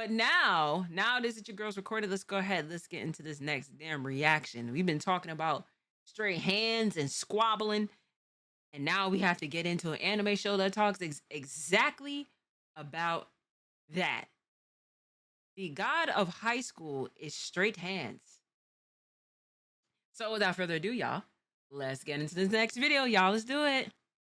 But now this is your girls recorded. Let's go ahead. Let's get into this next damn reaction. We've been talking about straight hands and squabbling, and now we have to get into an anime show that talks exactly about that. The god of high school is straight hands. So without further ado, y'all, let's get into this next video. Y'all, let's do it.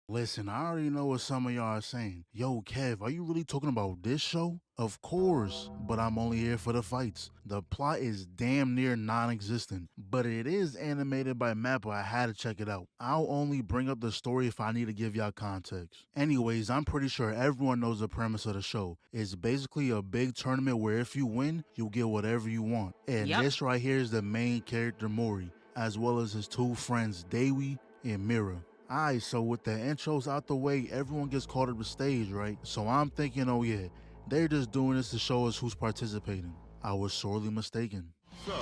Listen, I already know what some of y'all are saying. Yo, Kev, are you really talking about this show? Of course, but I'm only here for the fights. The plot is damn near non-existent, but it is animated by Mappa. I had to check it out. I'll only bring up the story if I need to give y'all context. Anyways, I'm pretty sure everyone knows the premise of the show. It's basically a big tournament where if you win, you get whatever you want. And Yep. this right here is the main character, Mori, as well as his two friends, Dewi and Meera. Alright, so with the intros out the way, everyone gets called up the stage, right? So I'm thinking, oh yeah, they're just doing this to show us who's participating. I was sorely mistaken. So,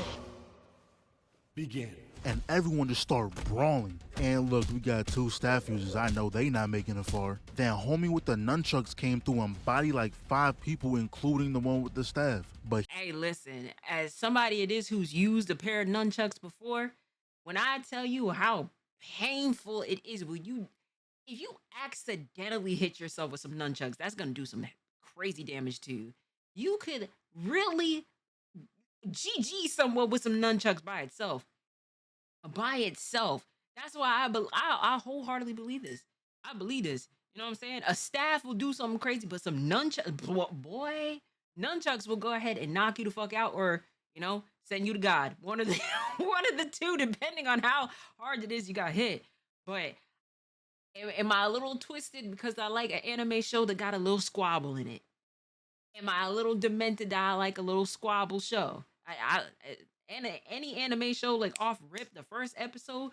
begin. And everyone just start brawling. And look, we got two staff users. I know they not making it far. Then homie with the nunchucks came through and bodied like 5 people, including the one with the staff. But Hey, listen, as somebody it is who's used a pair of nunchucks before, when I tell you how painful it is when if you accidentally hit yourself with some nunchucks, that's gonna do some crazy damage to you. You could really GG someone with some nunchucks by itself. That's why I wholeheartedly believe this. I believe this. You know what I'm saying? A staff will do something crazy, but some nunchucks, boy, nunchucks will go ahead and knock you the fuck out, or send you to God. One of the one of the two, depending on how hard it is you got hit. But am I a little twisted because I like an anime show that got a little squabble in it? Am I a little demented that I like a little squabble show? Any anime show like off rip, the first episode,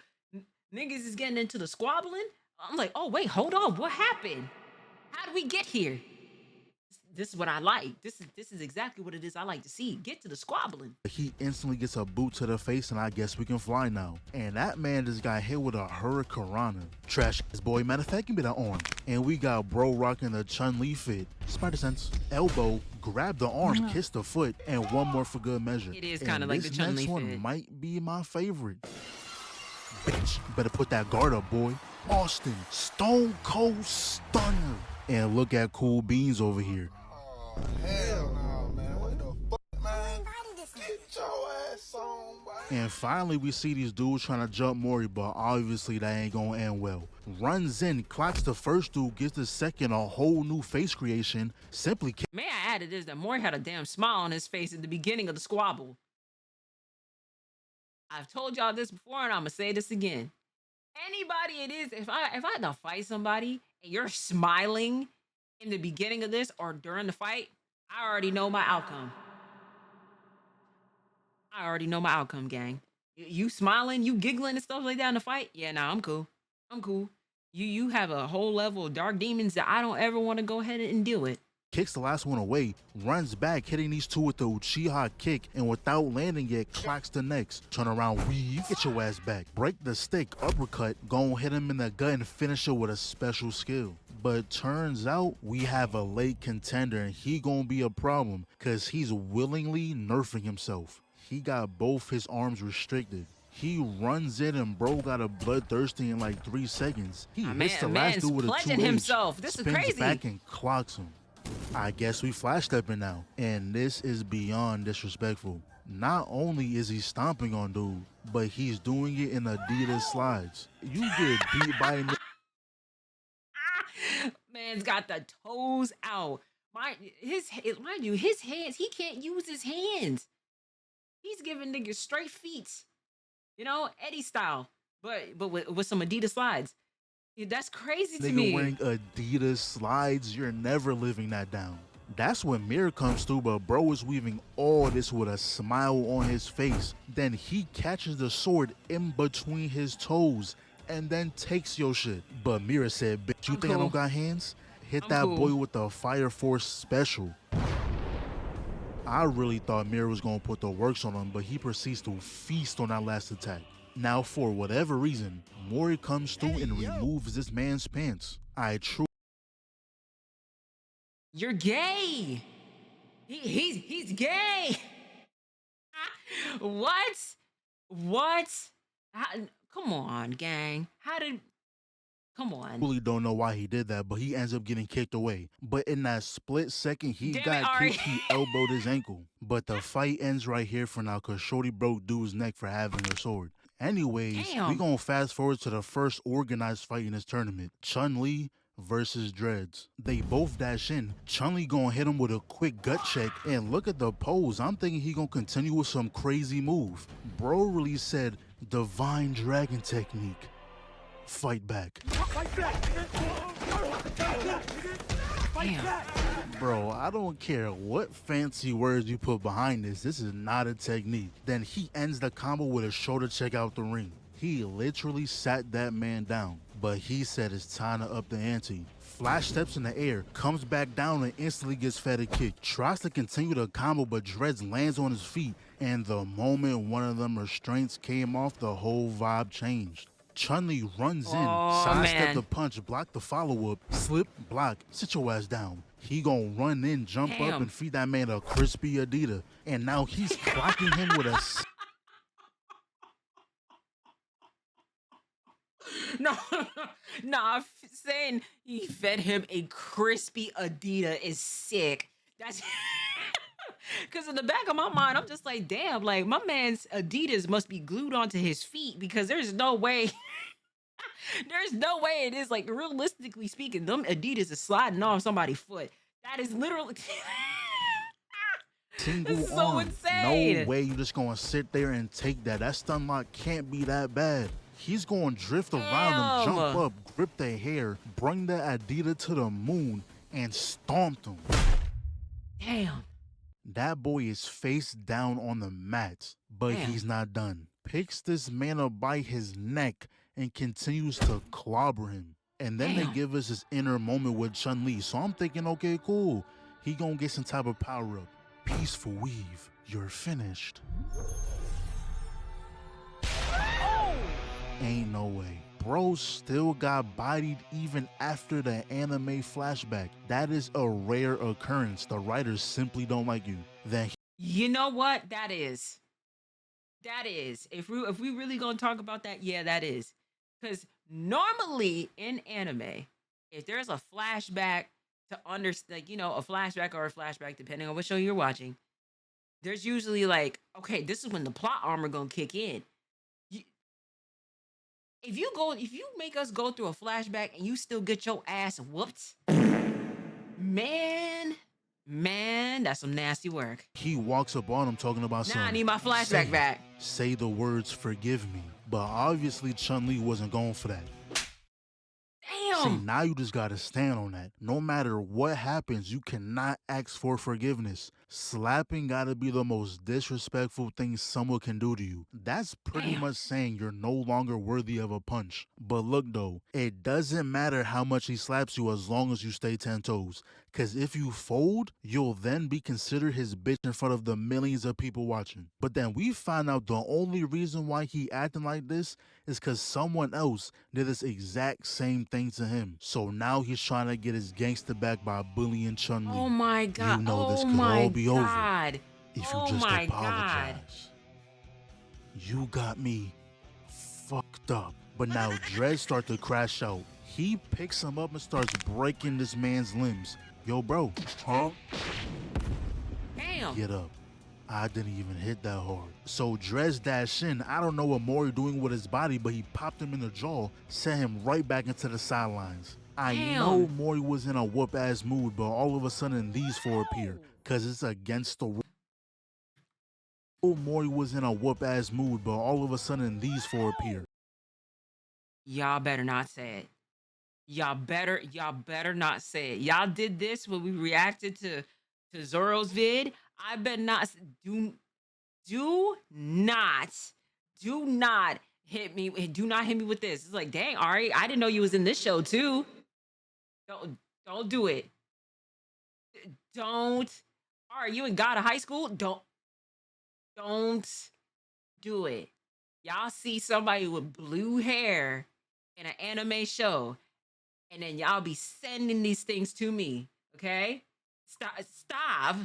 niggas is getting into the squabbling. I'm like, oh wait, hold on, what happened? How did we get here? This is what I like. This is exactly what it is I like to see. Get to the squabbling. he instantly gets a boot to the face, and I guess we can fly now. And that man just got hit with a hurricanrana. Trash this boy, matter of fact, give me that arm. And we got bro rocking the Chun-Li fit. Spider sense. Elbow, grab the arm, kiss the foot, and one more for good measure. It is kind of like the this Chun-Li next one fit. might be my favorite. Bitch, better put that guard up, boy. Austin, Stone Cold Stunner. And look at Cool Beans over here. Oh, hell no, man. What the fuck, man? Get your ass on, boy. And finally, we see these dudes trying to jump Mori, but obviously that ain't gonna end well. Runs in, clocks the first dude, gets the second, a whole new face creation. Simply May I add, it is that Mori had a damn smile on his face at the beginning of the squabble. I've told y'all this before, and I'm gonna say this again. Anybody it is, if I had to fight somebody and you're smiling in the beginning of this or during the fight, I already know my outcome. I already know my outcome, gang. You smiling, you giggling and stuff like that in the fight? Yeah, nah, I'm cool. I'm cool. You have a whole level of dark demons that I don't ever want to go ahead and deal with. kicks the last one away, runs back, hitting these two with the Uchiha kick, and without landing it, clocks the next. Turn around, weave, get your ass back. Break the stick, uppercut, go hit him in the gut and finish it with a special skill. But turns out we have a late contender, and he gonna be a problem because he's willingly nerfing himself. He got both his arms restricted. He runs in and bro got a bloodthirsty in like 3 seconds. He hits the last dude with a 2H, pledging himself. This is spins crazy. back and clocks him. I guess we flash stepping now, and this is beyond disrespectful. Not only is he stomping on dude, but he's doing it in Adidas slides. You get beat by a Man's got the toes out. Mind you, his hands, he can't use his hands. He's giving niggas straight feet. Eddie style, but with some Adidas slides. That's crazy to me. nigga wearing Adidas slides. You're never living that down. That's when Meera comes through, but bro is weaving all this with a smile on his face. Then he catches the sword in between his toes and then takes your shit. But Meera said, bitch, you I'm think I cool. don't got hands? Hit I'm that cool. boy with the Fire Force special. I really thought Meera was gonna put the works on him, but he proceeds to feast on that last attack. Now, for whatever reason, Mori comes through and removes this man's pants. I truly You're gay. He's gay. What? What? How, come on, gang. How did? Come on. Really don't know why he did that, but he ends up getting kicked away. But in that split second he Damn it, got Ari. kicked, he elbowed his ankle. But the fight ends right here for now because Shorty broke dude's neck for having her sword. Anyways, we Damn. gonna fast forward to the first organized fight in this tournament. Chun-Li versus Dreads. They both dash in. Chun-Li gonna hit him with a quick gut check, and look at the pose. I'm thinking he gonna continue with some crazy move. Bro really said divine dragon technique. Fight back. Damn. Bro, I don't care what fancy words you put behind this. This is not a technique. Then he ends the combo with a shoulder check out the ring. He literally sat that man down, but he said it's time to up the ante. Flash steps in the air, comes back down and instantly gets fed a kick. Tries to continue the combo, but Dreads lands on his feet, and the moment one of them restraints came off, the whole vibe changed. Chun-Li runs in, sidestep the punch, block the follow-up, slip, block, sit your ass down. He gon' run in, jump up, and feed that man a crispy Adidas. And now he's clocking him with a... No, nah, saying he fed him a crispy Adidas is sick. That's... Because in the back of my mind, I'm just like, damn, like my man's Adidas must be glued onto his feet because there's no way, there's no way it is like realistically speaking, them Adidas is sliding off somebody's foot. That is literally single this is so arm. insane. No way you just gonna sit there and take that. That stun lock can't be that bad. He's gonna drift around him, jump up, grip the hair, bring the Adidas to the moon, and stomp him. Damn. That boy is face down on the mat, but he's not done. Picks this man up by his neck and continues to clobber him. And then they give us this inner moment with Chun-Li. So I'm thinking, okay, cool. He gonna get some type of power up. Peaceful weave, you're finished. Ain't no way. Bro still got bodied even after the anime flashback. That is a rare occurrence. The writers simply don't like you. Then You know what? That is. That is. If we really gonna talk about that, yeah, that is. Because normally in anime, if there's a flashback to understand, like, you know, a flashback or a flashback, depending on what show you're watching, there's usually like, okay, this is when the plot armor gonna kick in. If you make us go through a flashback and you still get your ass whooped, man, that's some nasty work. he walks up on him talking about I need my flashback back. Say the words forgive me. But obviously Chun-Li wasn't going for that. Damn. See, now you just gotta stand on that. No matter what happens, you cannot ask for forgiveness. Slapping gotta be the most disrespectful thing someone can do to you. That's pretty much saying you're no longer worthy of a punch. But look though, it doesn't matter how much he slaps you as long as you stay 10 toes. Cause if you fold, you'll then be considered his bitch in front of the millions of people watching. But then we find out the only reason why he acting like this is cause someone else did this exact same thing to him. So now he's trying to get his gangster back by bullying Chun-Li. Oh my god. You know this oh could my all be god. over if you Oh just my apologize. god. You got me fucked up. But now Dread start to crash out. He picks him up and starts breaking this man's limbs. Yo, bro. Huh? Damn. Get up. I didn't even hit that hard. So Dres dashed in. I don't know what Mori doing with his body, but he popped him in the jaw, sent him right back into the sidelines. I know Mori was in a whoop-ass mood, but all of a sudden these four appear, because it's against the rules. Mori was in a whoop-ass mood, but all of a sudden these four appear. Y'all better not say it. Y'all better not say it. Y'all did this when we reacted to Zoro's vid. I bet not. Do not hit me. Do not hit me with this. It's like, dang, Ari, I didn't know you was in this show too. Don't do it. Don't. Ari, you in God of High School? Don't do it. Y'all see somebody with blue hair in an anime show, and then y'all be sending these things to me, okay? Stop. Stop.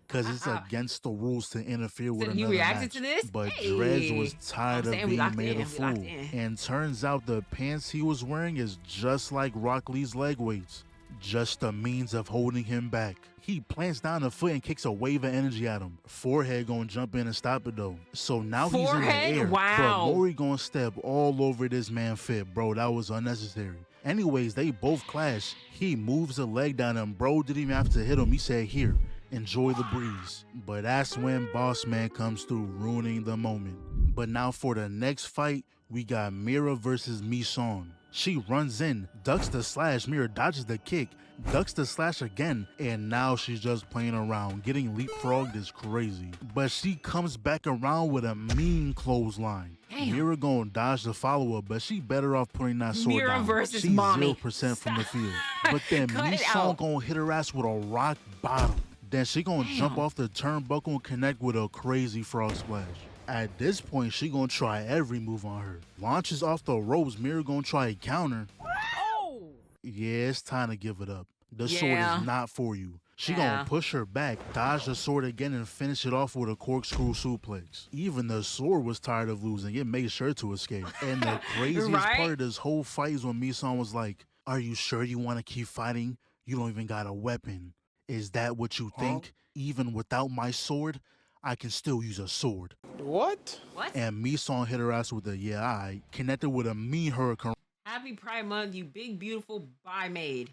because it's against the rules to interfere with So you another reacted match. to this? But Hey. Dredge was tired I'm of saying we being locked made in, a we locked fool. in. And turns out the pants he was wearing is just like Rock Lee's leg weights. Just a means of holding him back. He plants down a foot and kicks a wave of energy at him. Forehead gonna jump in and stop it though. So now he's in the Forehead? air. Wow. But Mori gonna step all over this man fit, bro. That was unnecessary. Anyways, they both clash. He moves a leg down and bro didn't even have to hit him. He said, here, enjoy the breeze. But that's when Boss Man comes through, ruining the moment. But now for the next fight, we got Meera versus Mison. She runs in, ducks the slash, Meera dodges the kick, ducks the slash again, and now she's just playing around. Getting leapfrogged is crazy. But she comes back around with a mean clothesline. Damn. Meera gonna dodge the follow-up, but she better off putting that sword Meera down. versus She's mommy. 0% from the field. But then Cut it Mison out. gonna hit her ass with a rock bottom. Then she gonna jump Damn. off the turnbuckle and connect with a crazy frog splash. At this point, she gonna try every move on her. Launches off the ropes, Meera gonna try a counter. Oh. Yeah, it's time to give it up. The sword Yeah. is not for you. She Yeah. gonna push her back, dodge the sword again, and finish it off with a corkscrew suplex. Even the sword was tired of losing. It made sure to escape. And the craziest Right? part of this whole fight is when Mison was like, are you sure you want to keep fighting? You don't even got a weapon. Is that what you think? Even without my sword, I can still use a sword. What? What? And Mison hit her ass with a yeah, I connected with a mean hurricane. Happy Pride Month, you big, beautiful maid.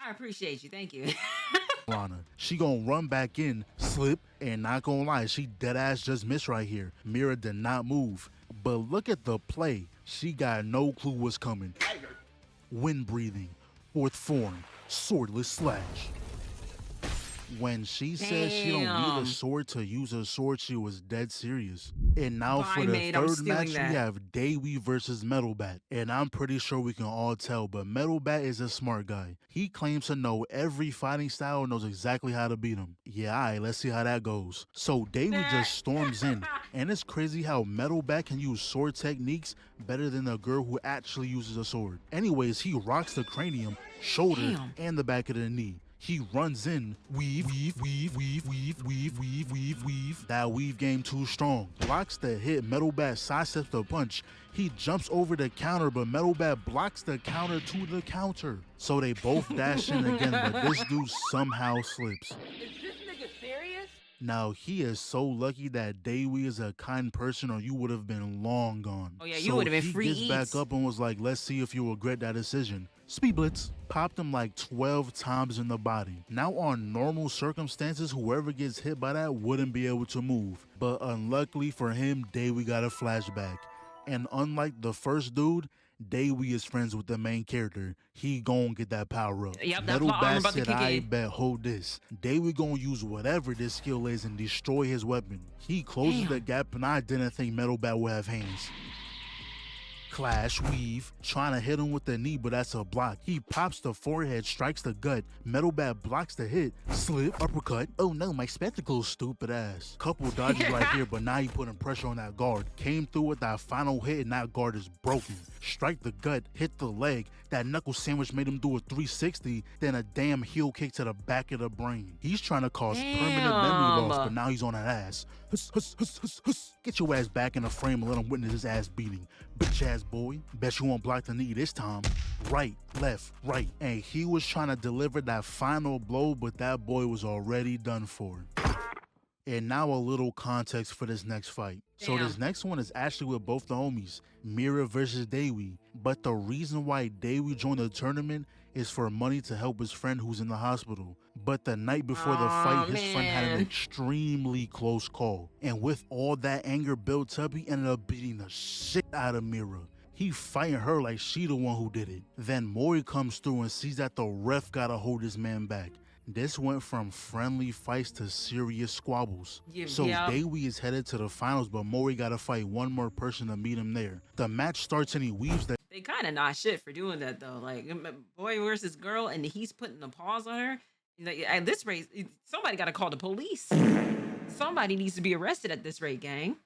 I appreciate you. Thank you. Lana. She gonna run back in, slip, and not gonna lie, she dead ass just missed right here. Meera did not move. But look at the play. She got no clue what's coming. Wind breathing, fourth form, swordless slash. When she said she don't need Damn. a sword to use a sword, she was dead serious. And now for the Maid, I'm third stealing match, that. we have Daewee versus Metal Bat. And I'm pretty sure we can all tell, but Metal Bat is a smart guy. He claims to know every fighting style and knows exactly how to beat him. Yeah, alright, let's see how that goes. So Daewee just storms in. And it's crazy how Metal Bat can use sword techniques better than a girl who actually uses a sword. Anyways, he rocks the cranium, shoulder, Damn. and the back of the knee. He runs in, weave. That weave game too strong. Blocks the hit, Metal Bat sidesteps the punch. He jumps over the counter, but Metal Bat blocks the counter to the counter. So they both dash in again, but this dude somehow slips. Is this nigga serious? Now, he is so lucky that Daewee is a kind person or you would have been long gone. Oh, yeah, you would have been he free gets eats. back up and was like, let's see if you regret that decision. Speed Blitz. Popped him like 12 times in the body. Now, on normal circumstances, whoever gets hit by that wouldn't be able to move. But unluckily for him, Daewee got a flashback. And unlike the first dude, Daewee is friends with the main character. He gon' get that power up. Yep, that Metal plot armor Bat about to said, kick I in. bet, hold this. Daewee gon' use whatever this skill is and destroy his weapon. He closes Damn. the gap and I didn't think Metal Bat would have hands. Clash, weave, trying to hit him with the knee, but that's a block. He pops the forehead, strikes the gut. Metal Bat blocks the hit, slip, uppercut. Oh no, my spectacles, stupid ass. Couple dodges right here, but now he putting pressure on that guard. Came through with that final hit and that guard is broken. Strike the gut, hit the leg. That knuckle sandwich made him do a 360, then a damn heel kick to the back of the brain. He's trying to cause permanent memory loss, but now he's on that ass. Huss, huss, huss, huss, huss. Get your ass back in the frame and let him witness his ass beating. Bitch ass boy, bet you won't block the knee this time. Right, left, right. And he was trying to deliver that final blow, but that boy was already done for. And now a little context for this next fight. So Damn. this next one is actually with both the homies, Meera versus Daewee. But the reason why Daewee joined the tournament is for money to help his friend who's in the hospital. But the night before the fight, his friend had an man. extremely close call. And with all that anger built up, he ended up beating the shit out of Meera. He fighting her like she the one who did it. Then Mori comes through and sees that the ref gotta hold this man back. This went from friendly fights to serious squabbles. Yeah, So yeah. Daewee is headed to the finals, but Mori gotta fight one more person to meet him there. The match starts and he weaves the They kind of not shit for doing that though. Like boy versus girl, and he's putting the paws on her. Like, at this rate, somebody got to call the police. Somebody needs to be arrested at this rate, gang.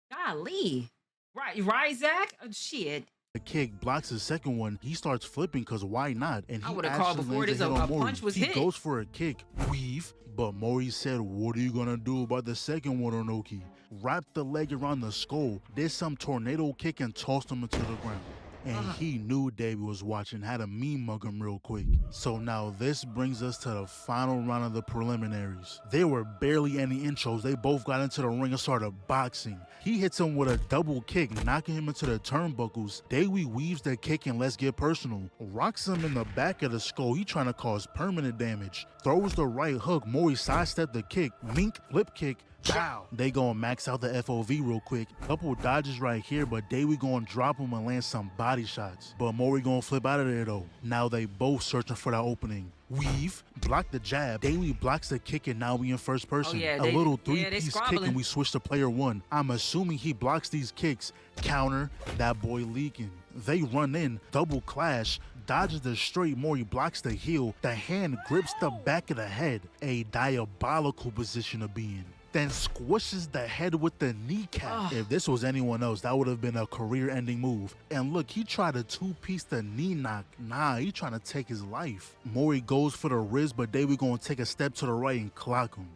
Golly, right, Zach? Oh, shit. the kick, blocks the second one. He starts flipping because why not? And I he would have called actually before lands this a hit a on Mori. punch was He hit. goes for a kick, weave, but Mori said, what are you gonna do about the second one, Onoki? Wrapped the leg around the skull, did some tornado kick and tossed him into the ground. And he knew Davey was watching, had to mean mug him real quick. So now this brings us to the final round of the preliminaries. There were barely any intros. They both got into the ring and started boxing. He hits him with a double kick, knocking him into the turnbuckles. Davey weaves the kick and let's get personal. Rocks him in the back of the skull. He trying to cause permanent damage. Throws the right hook. Mori sidestepped the kick. Mink, flip kick. Pow! They gonna max out the FOV real quick. Couple dodges right here, but Davey gonna drop him and land some body shots. But Mori gonna flip out of there though. Now they both searching for that opening. Weave, block the jab. Davey blocks the kick and now we in first person. yeah, a little they three-piece kick scrabbling. and we switch to player one. I'm assuming he blocks these kicks. Counter, that boy leaking. They run in, double clash. Dodges the straight, Mori blocks the heel. The hand grips the back of the head. A diabolical position to be in. Then squishes the head with the kneecap. If this was anyone else, that would have been a career-ending move. And look, he tried to two-piece the knee knock. Nah, he trying to take his life. Mori goes for the wrist, but Davey gonna take a step to the right and clock him.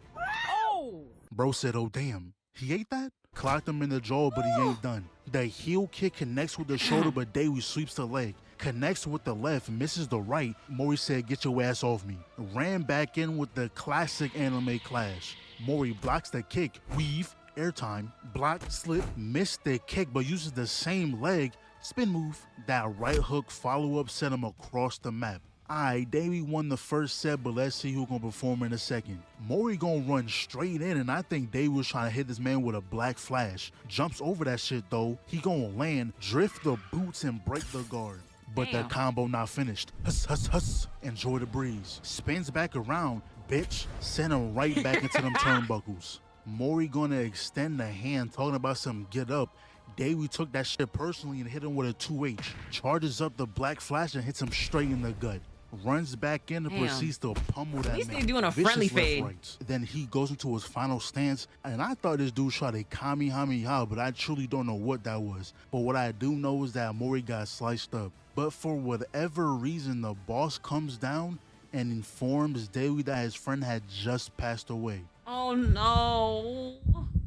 Oh! Bro said, oh damn, he ate that? Clocked him in the jaw, but he ain't done. The heel kick connects with the shoulder, but Davey sweeps the leg. Connects with the left, misses the right. Mori said, get your ass off me. Ran back in with the classic anime clash. Mori blocks the kick, weave, airtime, block, slip, missed the kick, but uses the same leg, spin move. That right hook follow-up sent him across the map. Alright, Davey won the first set, but let's see who gonna perform in the second. Mori gonna run straight in, and I think Davey was trying to hit this man with a black flash. Jumps over that shit though. He gonna land, drift the boots, and break the guard. But the combo not finished. Huss, huss, huss. Enjoy the breeze. Spins back around, bitch. Send him right back into them turnbuckles. Mori gonna extend the hand, talking about some get up. Davey took that shit personally and hit him with a 2H. Charges up the black flash and hits him straight in the gut. Runs back in and proceeds to pummel that man. At least they're doing a friendly fade. Rights. Then he goes into his final stance, and I thought this dude shot a Kamehameha, but I truly don't know what that was. But what I do know is that Mori got sliced up. But for whatever reason, the boss comes down and informs Davey that his friend had just passed away. Oh no.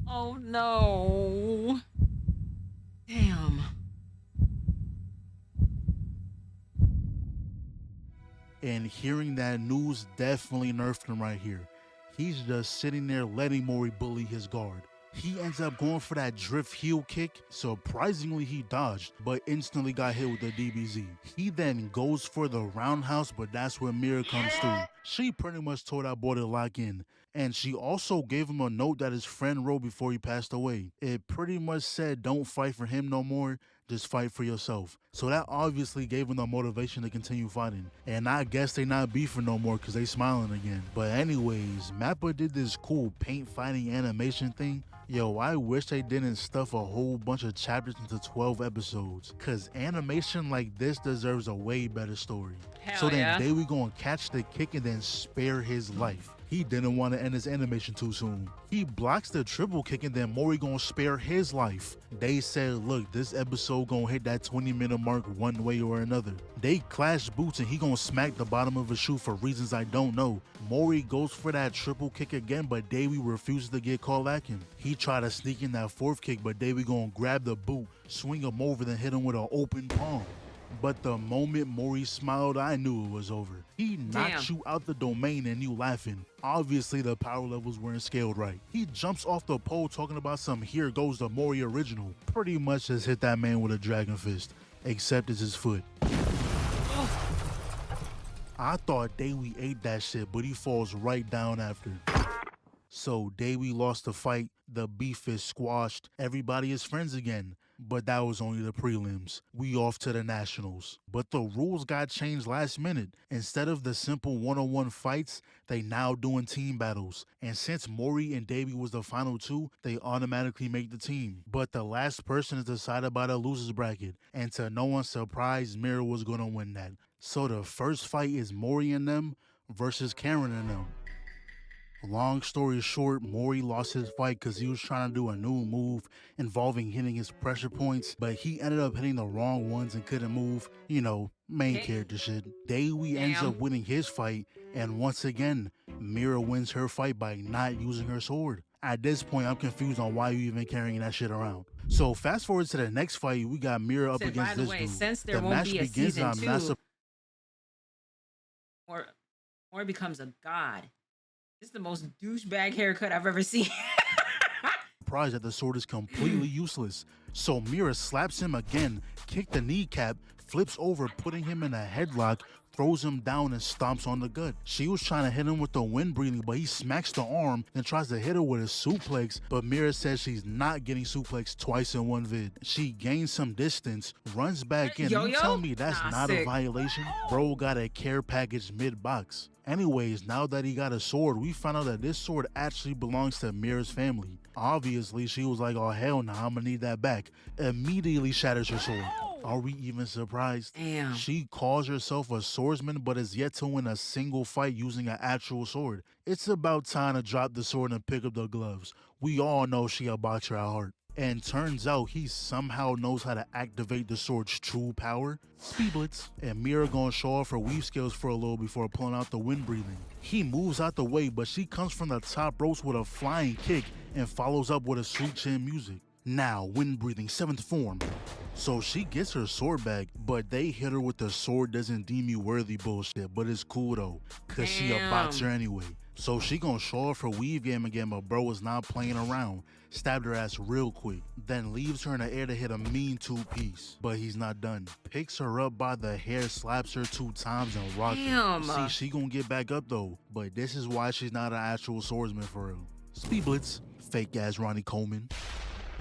Oh no. Damn. And hearing that news definitely nerfed him right here. He's just sitting there letting Mori bully his guard. He ends up going for that drift heel kick. Surprisingly, he dodged, but instantly got hit with the DBZ. He then goes for the roundhouse, but that's where Meera comes through. She pretty much told that boy to lock in. And she also gave him a note that his friend wrote before he passed away. It pretty much said, don't fight for him no more, just fight for yourself. So that obviously gave him the motivation to continue fighting. And I guess they not beefing no more because they smiling again. But anyways, Mappa did this cool paint fighting animation thing. Yo, I wish they didn't stuff a whole bunch of chapters into 12 episodes, cause animation like this deserves a way better story. So then Davey gonna catch the kick and then spare his life. He didn't want to end his animation too soon. He blocks the triple kick and then Mori gonna spare his life. They said, look, this episode gonna hit that 20-minute mark one way or another. They clash boots and he gonna smack the bottom of his shoe for reasons I don't know. Mori goes for that triple kick again, but Davey refuses to get caught lacking. He tried to sneak in that fourth kick, but Davey gonna grab the boot, swing him over, then hit him with an open palm. But the moment Mori smiled, I knew it was over. He knocked you out the domain and you laughing. Obviously, the power levels weren't scaled right. He jumps off the pole talking about some here goes the Mori original. Pretty much just hit that man with a dragon fist, except it's his foot. I thought Davey ate that shit, but he falls right down after. So Davey lost the fight, the beef is squashed, everybody is friends again. But that was only the prelims. We off to the nationals. But the rules got changed last minute. Instead of the simple one-on-one fights, they now doing team battles. And since Mori and Davey was the final two, they automatically make the team. But the last person is decided by the losers bracket. And to no one's surprise, Meera was gonna win that. So the first fight is Mori and them versus Karen and them. Long story short, Mori lost his fight because he was trying to do a new move involving hitting his pressure points, but he ended up hitting the wrong ones and couldn't move. You know, main character shit. Dewi ends up winning his fight, and once again, Meera wins her fight by not using her sword. At this point, I'm confused on why you even carrying that shit around. So fast forward to the next fight, we got Meera up against this dude. Since there won't be a season 2, or becomes a god. This is the most douchebag haircut I've ever seen. Surprised that the sword is completely useless. So Meera slaps him again, kick the kneecap, flips over, putting him in a headlock, throws him down and stomps on the gut. She was trying to hit him with the wind breathing, but he smacks the arm and tries to hit her with a suplex, but Meera says she's not getting suplexed twice in one vid. She gains some distance, runs back in. You tell me that's not a violation? Bro got a care package mid-box. Anyways, now that he got a sword, we found out that this sword actually belongs to Meera's family. Obviously, she was like, oh hell nah, I'm gonna need that back. Immediately shatters her sword. Are we even surprised? Damn. She calls herself a swordsman, but is yet to win a single fight using an actual sword. It's about time to drop the sword and pick up the gloves. We all know she a boxer at heart. And turns out he somehow knows how to activate the sword's true power. Speed blitz. And Meera gonna show off her weave skills for a little before pulling out the wind breathing. He moves out the way, but she comes from the top ropes with a flying kick and follows up with a sweet chin music. Now, wind breathing, 7th form. So she gets her sword back, but they hit her with the sword doesn't deem you worthy bullshit, but it's cool though, cause she a boxer anyway. So she gonna show off her weave game again, but bro is not playing around. Stabbed her ass real quick, then leaves her in the air to hit a mean 2-piece, but he's not done. Picks her up by the hair, slaps her 2 times and rocks her. See, she gonna get back up though, but this is why she's not an actual swordsman for real. Speed blitz, fake ass Ronnie Coleman.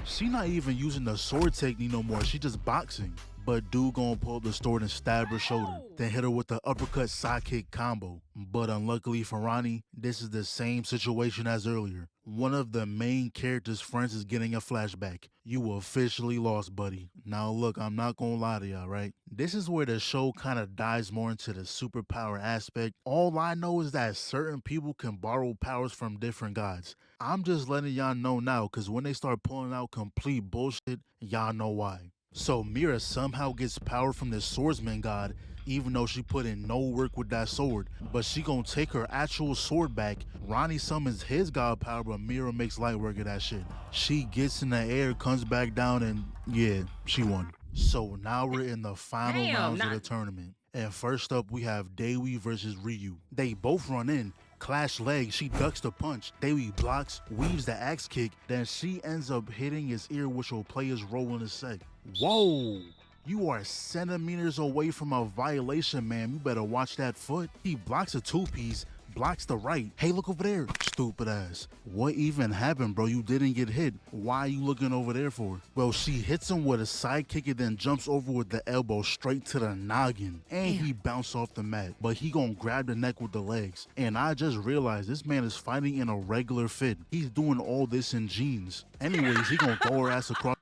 She not even using the sword technique no more, she just boxing. But dude gonna pull up the sword and stab her shoulder, then hit her with the uppercut sidekick combo. But unluckily for Ronnie, this is the same situation as earlier. One of the main character's friends is getting a flashback. You officially lost, buddy. Now look, I'm not gonna lie to y'all, right? This is where the show kind of dives more into the superpower aspect. All I know is that certain people can borrow powers from different gods. I'm just letting y'all know now, because when they start pulling out complete bullshit, y'all know why. So Meera somehow gets power from the swordsman god, even though she put in no work with that sword. But she gonna take her actual sword back. Ronnie summons his god power, but Meera makes light work of that shit. She gets in the air, comes back down, and yeah, she won. So now we're in the final rounds of the tournament. And first up, we have Dewi versus Ryu. They both run in, clash legs, she ducks the punch. Dewi blocks, weaves the axe kick, then she ends up hitting his ear, which will play his role in a sec. Whoa! You are centimeters away from a violation, man. You better watch that foot. He blocks a 2-piece, blocks the right. Hey, look over there, stupid ass. What even happened, bro? You didn't get hit. Why are you looking over there for? Well, she hits him with a side kick and then jumps over with the elbow straight to the noggin. And he bounced off the mat, but he gonna grab the neck with the legs. And I just realized this man is fighting in a regular fit. He's doing all this in jeans. Anyways, he gonna throw her ass across.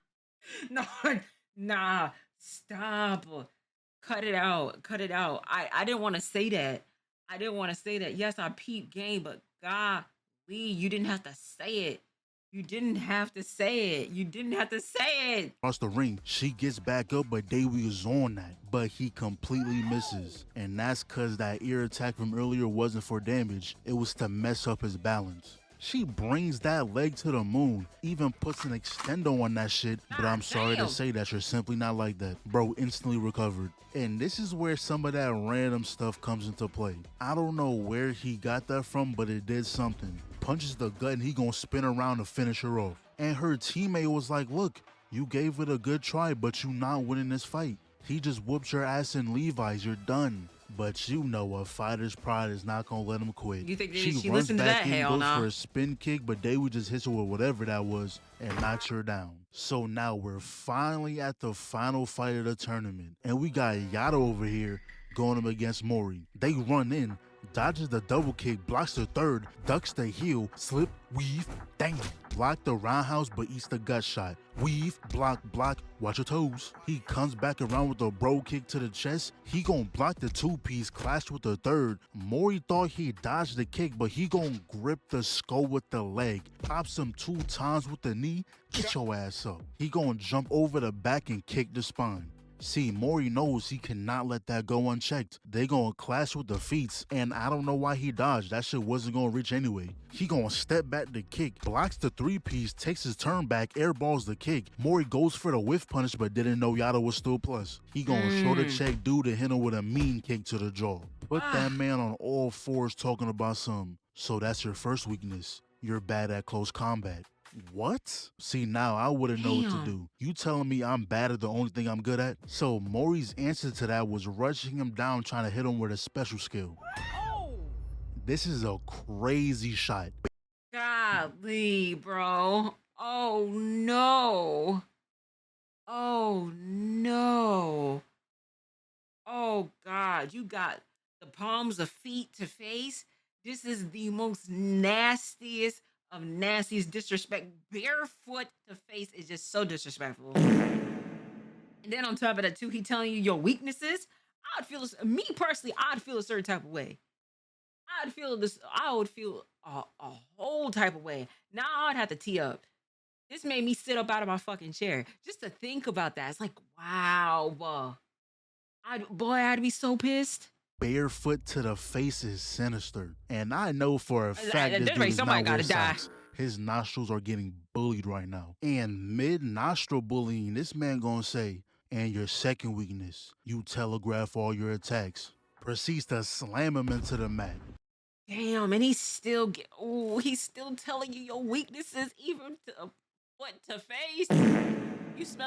No, nah, stop. Cut it out. Cut it out. I didn't want to say that. I didn't want to say that. Yes, I peeped game, but golly, you didn't have to say it. You didn't have to say it. You didn't have to say it. Across the ring, she gets back up, but Dewi is on that. But he completely misses. And that's cause that ear attack from earlier wasn't for damage. It was to mess up his balance. She brings that leg to the moon, even puts an extendo on that shit, but I'm sorry to say that you're simply not like that. Bro instantly recovered. And this is where some of that random stuff comes into play. I don't know where he got that from, but it did something. Punches the gut and he gonna spin around to finish her off. And her teammate was like, look, you gave it a good try, but you not winning this fight. He just whooped your ass in Levi's, you're done. But you know a fighter's pride is not gonna let him quit. You think she listened to that? Hell no. Goes for a spin kick, but Dewi just hits her with whatever that was and knocks her down. So now we're finally at the final fight of the tournament, and we got Yato over here going up against Mori. They run in, dodges the double kick, blocks the third, ducks the heel, slip, weave, dang. Block the roundhouse but eats the gut shot. Weave, block, watch your toes. He comes back around with a bro kick to the chest. He gon' block the two-piece, clash with the third. Mori thought he dodged the kick, but he gon' grip the skull with the leg. Pops him 2 times with the knee. Get your ass up. He gon' jump over the back and kick the spine. See, Mori knows he cannot let that go unchecked. They gonna clash with the feet, and I don't know why he dodged. That shit wasn't gonna reach anyway. He gonna step back the kick, blocks the 3-piece, takes his turn back, airballs the kick. Mori goes for the whiff punish, but didn't know Yato was still plus. He gonna shoulder check dude to hit him with a mean kick to the jaw. Put that man on all fours talking about some. So that's your first weakness. You're bad at close combat. What? See, now I wouldn't know what to do. You telling me I'm bad at the only thing I'm good at? So Mori's answer to that was rushing him down, trying to hit him with a special skill. Oh. This is a crazy shot. Golly, bro. Oh no. Oh no. Oh God, you got the palms of feet to face. This is the most nastiest of nastiest disrespect. Barefoot to face is just so disrespectful. And then on top of that too, he telling you your weaknesses. Me personally, I'd feel a certain type of way. I would feel a whole type of way. Now I'd have to tee up. This made me sit up out of my fucking chair just to think about that. It's like, wow, I'd be so pissed. Barefoot to the face is sinister. And I know for a fact this dude is not wearing socks. His nostrils are getting bullied right now. And mid-nostril bullying, this man gonna say, and your second weakness, you telegraph all your attacks. Proceeds to slam him into the mat. Damn, and he's still telling you your weaknesses, even to foot to face.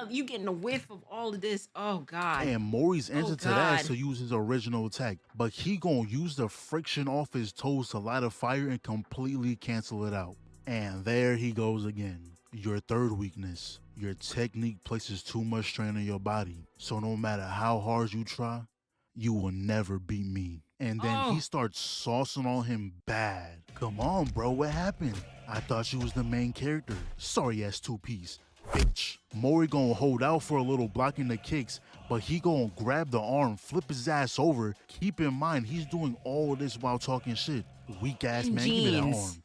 You getting a whiff of all of this. Oh God. And Mori's answer to that is to use his original attack. But he gonna use the friction off his toes to light a fire and completely cancel it out. And there he goes again. Your third weakness. Your technique places too much strain on your body. So no matter how hard you try, you will never beat me. And then he starts saucing on him bad. Come on, bro, what happened? I thought you was the main character. Sorry ass 2-piece. Bitch. Mori gonna hold out for a little blocking the kicks, but he gonna grab the arm, flip his ass over. Keep in mind, he's doing all of this while talking shit. Weak ass man, give me that arm.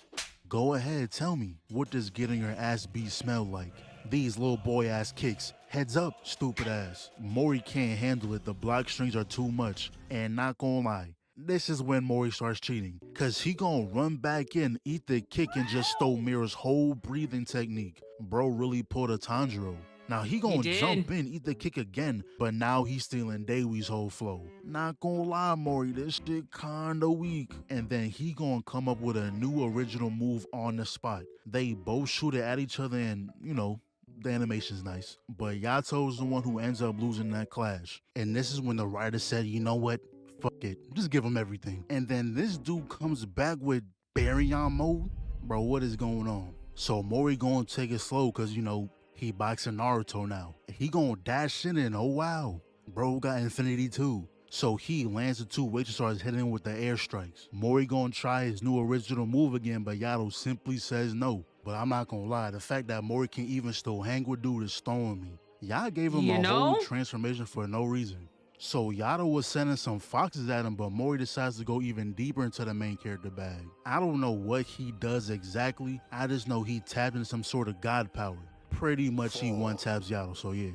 Go ahead, tell me, what does getting your ass beat smell like? These little boy ass kicks. Heads up, stupid ass. Mori can't handle it, the block strings are too much. And not gonna lie, this is when Mori starts cheating. Cause he gonna run back in, eat the kick, and just stole Meera's whole breathing technique. Bro really pulled a Tanjiro. Now he gonna jump in, eat the kick again, but now he's stealing Daiwi's whole flow. Not gonna lie, Mori, this shit kinda weak. And then he gonna come up with a new original move on the spot. They both shoot it at each other and, you know, the animation's nice. But Yato's the one who ends up losing that clash. And this is when the writer said, you know what? Fuck it, just give him everything. And then this dude comes back with Baryon mode. Bro, what is going on? So Mori gonna take it slow cause, you know, he boxing Naruto now. He gonna dash in and oh wow, bro got infinity too. So he lands the 2 weights and starts hitting with the air strikes. Mori gonna try his new original move again, but Yato simply says no. But I'm not gonna lie, the fact that Mori can even still hang with dude is throwing me. Y'all gave him a whole transformation for no reason. So Yato was sending some foxes at him, but Mori decides to go even deeper into the main character bag. I don't know what he does exactly. I just know he tapped into some sort of god power. Pretty much he one-taps Yato, so yeah.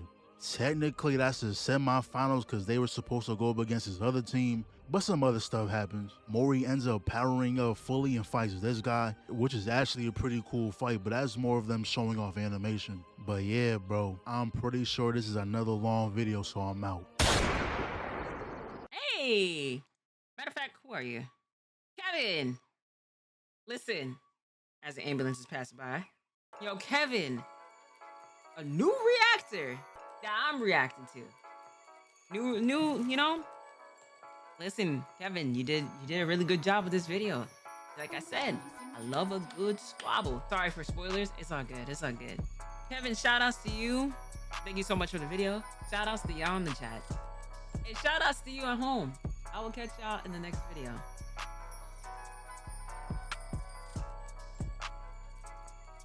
Technically that's the semifinals because they were supposed to go up against his other team, but some other stuff happens. Mori ends up powering up fully and fights this guy, which is actually a pretty cool fight, but that's more of them showing off animation. But yeah, bro, I'm pretty sure this is another long video, so I'm out. Hey, matter of fact, who are you? Kevin. Listen, as the ambulance is passing by. Yo, Kevin, a new reactor that I'm reacting to. New, you know? Listen, Kevin, you did a really good job with this video. Like I said, I love a good squabble. Sorry for spoilers. It's all good. It's all good. Kevin, shout outs to you. Thank you so much for the video. Shout outs to y'all in the chat. And shout outs to you at home. I will catch y'all in the next video.